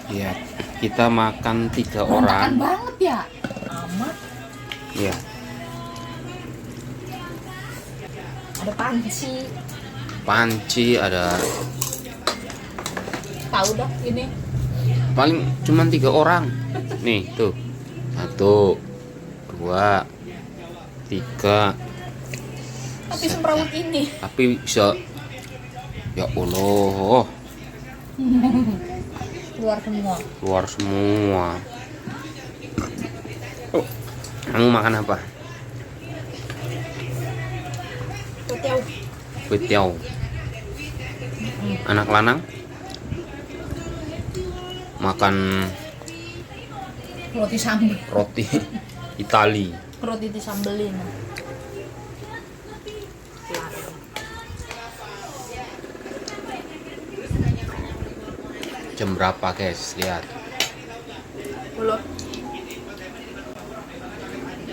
Ya, kita makan 3 Berantakan orang. banget ya. Amat. Ya, Ada panci. panci ada. Tahu dah ini. Paling cuman 3 orang. Nih, tuh. 1, 2, 3. Tapi semrawut ini. Tapi bisa. Ya Allah, Keluar semua. keluar semua. Oh, kamu makan apa? Kutiau. Kutiau. Anak lanang makan Roti sambal. roti Itali. Roti disambelin. Jam berapa guys? Lihat, Belum.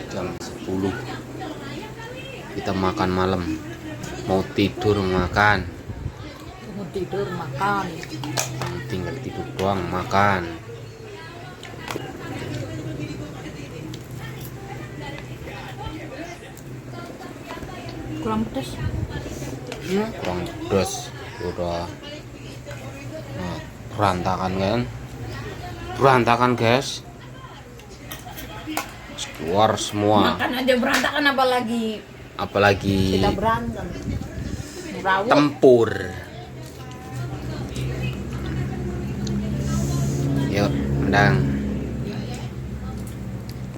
jam 10. Kita makan malam. Mau tidur makan. Mau tidur makan. Tinggal tidur doang makan. Kurang pedas. Kurang pedas. Udah. Nah, berantakan kan? Berantakan guys. Keluar semua. Makan aja berantakan apalagi Apalagi kita berantem. Merawut. tempur. Yuk, mendang.